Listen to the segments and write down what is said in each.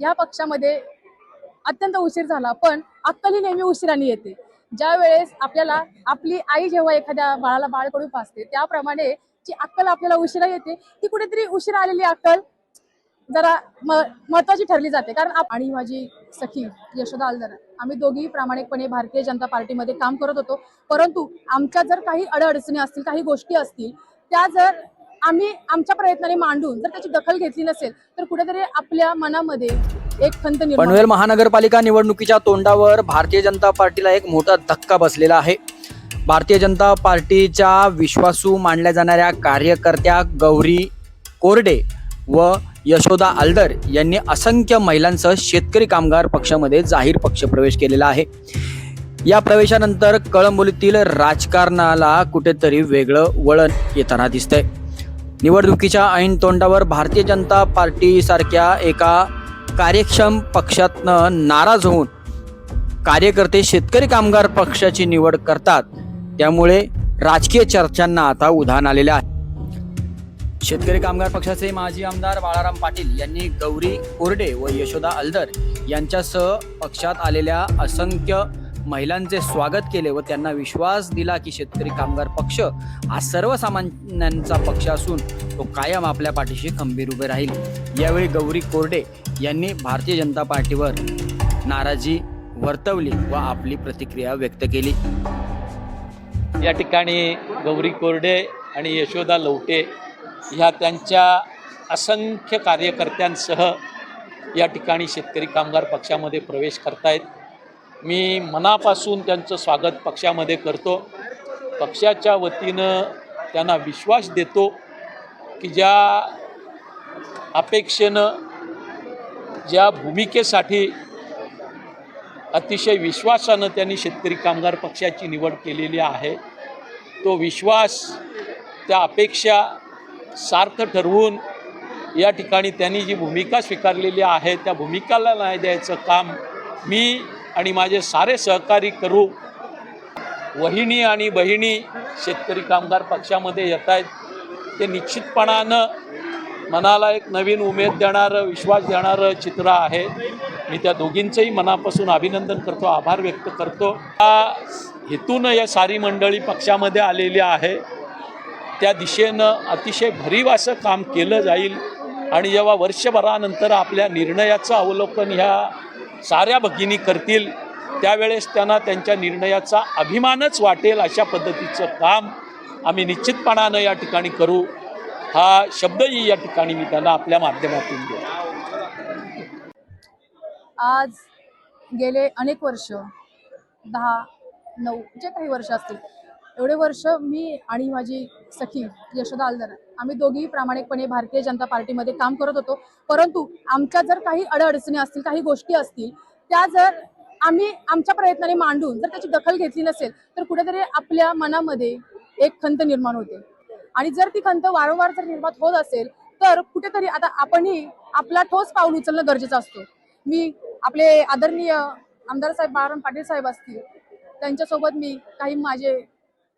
या पक्षामध्ये अत्यंत उशीर झाला, पण अक्कल ही नेहमी उशिराने येते। ज्या वेळेस आपल्याला आपली आई जेव्हा एखाद्या बाळाला बाळकडू पाजते, त्याप्रमाणे जी अक्कल आपल्याला उशिरा येते, ती कुठेतरी उशिरा आलेली अक्कल जरा महत्वाची ठरली जाते। कारण आणि माझी सखी यशोदा आलदर, आम्ही दोघी प्रामाणिकपणे भारतीय जनता पार्टीमध्ये काम करत होतो। परंतु आमच्या जर काही अडचणी असतील, काही गोष्टी असतील, त्या जर आम्ही आमच्या प्रयत्नाने मांडून जर त्याची दखल घेतली नसेल, तर कुठेतरी आपल्या मनामध्ये एक खंत निर्माण। पनवेल महानगरपालिका निवडणुकीच्या तोंडावर भारतीय जनता पार्टीला एक मोठा धक्का बसलेला आहे। भारतीय जनता पार्टीच्या विश्वासू मानल्या जाणाऱ्या कार्यकर्त्या गौरी कोरडे व यशोदा आलदर यांनी असंख्य महिलांसह शेतकरी कामगार पक्षामध्ये जाहीर पक्षप्रवेश केलेला आहे। या प्रवेशानंतर कळंबोलीतील राजकारणाला कुठेतरी वेगळं वळण येताना दिसतंय। निवडणुकीच्या ऐन तोंडावर भारतीय जनता पार्टी सारख्या एका कार्यक्षम पक्षातनं नाराज होऊन कार्यकर्ते शेतकरी कामगार पक्षाची निवड करतात, त्यामुळे राजकीय चर्चांना आता उधाण आलेले आहे। शेतकरी कामगार पक्षाचे माजी आमदार बाळाराम पाटील यांनी गौरी कोरडे व यशोदा आलदर यांच्यासह पक्षात आलेल्या असंख्य महिलांचे स्वागत केले व त्यांना विश्वास दिला की शेतकरी कामगार पक्ष हा सर्वसामान्यांचा पक्ष असून तो कायम आपल्या पाठीशी खंबीर उभे राहील। यावेळी गौरी कोरडे यांनी भारतीय जनता पार्टीवर नाराजी वर्तवली व आपली प्रतिक्रिया व्यक्त केली। या ठिकाणी गौरी कोरडे आणि यशोदा लवटे ह्या त्यांच्या असंख्य कार्यकर्त्यांसह या ठिकाणी शेतकरी कामगार पक्षामध्ये प्रवेश करतायत। मी मनापासून त्यांचं स्वागत पक्षामध्ये करतो। पक्षाच्या वतीनं त्यांना विश्वास देतो की ज्या अपेक्षेनं, ज्या भूमिकेसाठी अतिशय विश्वासानं त्यांनी शेतकरी कामगार पक्षाची निवड केलेली आहे, तो विश्वास, त्या अपेक्षा सार्थ ठरवून या ठिकाणी त्यांनी जी भूमिका स्वीकारलेली आहे त्या भूमिकाला न्याय द्यायचं काम मी आणि माझे सारे सहकारी करू। वहिनी आणि बहिणी शेतकरी कामगार पक्षामध्ये येत आहेत, ते निश्चितपणानं मनाला एक नवीन उमेद देणारं, विश्वास देणारं चित्र आहे। मी त्या दोघींचंही मनापासून अभिनंदन करतो, आभार व्यक्त करतो। त्या हेतूनं या सारी मंडळी पक्षामध्ये आलेली आहे, त्या दिशेनं अतिशय भरीव असं काम केलं जाईल आणि जेव्हा वर्षभरानंतर आपल्या निर्णयाचं अवलोकन ह्या साऱ्या भगिनी करतील, त्यावेळेस त्यांना त्यांच्या निर्णयाचा अभिमानच वाटेल, अशा पद्धतीचं काम आम्ही निश्चितपणानं या ठिकाणी करू, हा शब्दही या ठिकाणी मी त्यांना आपल्या माध्यमातून देतो। आज गेले अनेक वर्ष, 10-9 जे काही वर्ष असतील, एवढे वर्ष मी आणि माझी सखी यशोदा आलदर, आम्ही दोघी प्रामाणिकपणे भारतीय जनता पार्टीमध्ये काम करत होतो। परंतु आमच्या जर काही अडचणी असतील, काही गोष्टी असतील, त्या जर आम्ही आमच्या प्रयत्नाने मांडून जर त्याची दखल घेतली नसेल, तर कुठेतरी आपल्या मनामध्ये एक खंत निर्माण होते। आणि जर ती खंत वारंवार जर निर्माण होत असेल, तर कुठेतरी आता आपणही आपला ठोस पाऊल उचलणं गरजेचं असतं। मी आपले आदरणीय आमदार साहेब बाळाराम पाटील साहेब असतील, त्यांच्यासोबत मी काही माझे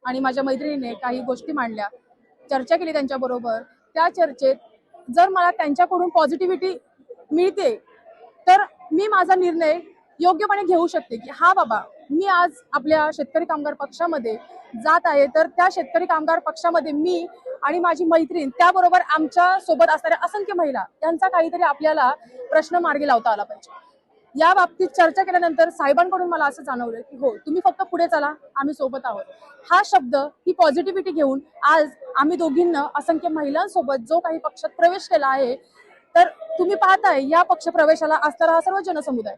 आणि माझ्या मैत्रिणीने काही गोष्टी मांडल्या, चर्चा केली त्यांच्याबरोबर। त्या चर्चेत जर मला त्यांच्याकडून पॉझिटिव्हिटी मिळते, तर मी माझा निर्णय योग्यपणे घेऊ शकते की हा बाबा, मी आज आपल्या शेतकरी कामगार पक्षामध्ये जात आहे, तर त्या शेतकरी कामगार पक्षामध्ये मी आणि माझी मैत्रीण, त्याबरोबर आमच्या सोबत असणाऱ्या असंख्य महिला, त्यांचा काहीतरी आपल्याला प्रश्न मार्गी लावता आला पाहिजे। या बाबतीत चर्चा केल्यानंतर साहेबांकडून मला असं जाणवलं की हो, तुम्ही फक्त पुढे चला, आम्ही सोबत आहोत। हा शब्द, ही पॉझिटिव्हिटी घेऊन आज आम्ही दोघींना असंख्य महिलांसोबत जो काही पक्षात प्रवेश केला आहे, तर तुम्ही पाहताय या पक्ष प्रवेशाला असणारा सर्व जनसमुदाय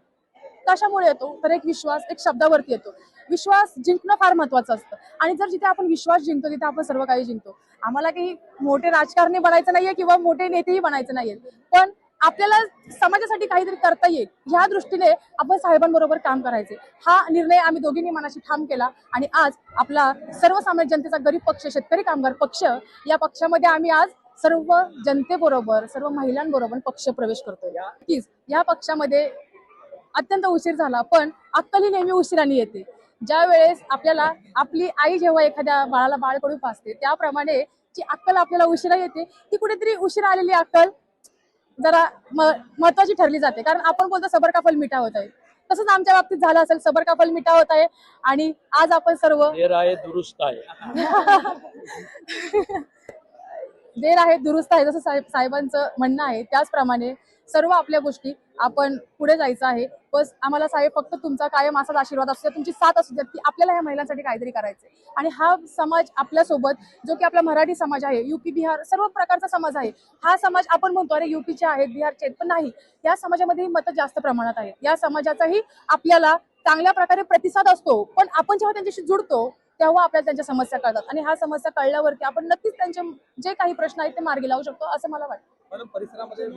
कशामुळे येतो, तर एक विश्वास, एक शब्दावरती येतो। विश्वास जिंकणं फार महत्वाचं असतं आणि जर जिथे आपण विश्वास जिंकतो, तिथे आपण सर्व काही जिंकतो। आम्हाला काही मोठे राजकारणी बनायचं नाहीये किंवा मोठे नेतेही बनायचे नाहीये, पण आपल्याला समाजासाठी काहीतरी करता येईल ह्या दृष्टीने आपण साहेबांबरोबर काम करायचे। हा निर्णय आम्ही दोघींनी मनाशी ठाम केला आणि आज आपला सर्वसामान्य जनतेचा गरीब पक्ष शेतकरी कामगार पक्ष, या पक्षामध्ये आम्ही आज सर्व जनतेबरोबर, सर्व महिलांबरोबर पक्ष प्रवेश करतोय। या पक्षामध्ये अत्यंत उशीर झाला, पण अक्कल ही नेहमी उशिराने येते। ज्या वेळेस आपल्याला आपली आई जेव्हा एखाद्या बाळाला बाळकडू पाजते, त्याप्रमाणे जी अक्कल आपल्याला उशिरा येते, ती कुठेतरी उशिरा आलेली अक्कल जरा महत्वाची ठरली जाते. कारण आपण बोलतो सबर का फल मिठा होत आहे, तसंच आमच्या बाबतीत झालं असेल. सबर का फल मिठा होत आहे आणि आज आपण सर्व देर आहे दुरुस्त आहे. देर आहे दुरुस्त आहे, जसं साहेबांचं म्हणणं आहे त्याचप्रमाणे सर्व आपल्या गोष्टी आपण पुढे जायचं आहे. बस आम्हाला साहेब फक्त तुमचा कायम असाच आशीर्वाद असू द्या, तुमची साथ असू द्या की आपल्याला ह्या महिलांसाठी काहीतरी करायचंय. आणि हा समाज आपल्यासोबत, जो की आपला मराठी समाज आहे, युपी बिहार सर्व प्रकारचा समाज आहे. हा समाज आपण म्हणतो अरे युपीचे आहेत, बिहारचे आहेत, पण नाही, या समाजामध्ये मतं जास्त प्रमाणात आहेत. या समाजाचाही आपल्याला चांगल्या प्रकारे प्रतिसाद असतो, पण आपण जेव्हा त्यांच्याशी जुडतो तेव्हा आपल्याला त्यांच्या समस्या कळतात आणि ह्या समस्या कळल्यावरती आपण नक्कीच त्यांचे जे काही प्रश्न आहेत ते मार्गी लावू शकतो असं मला वाटतं. परिसरामध्ये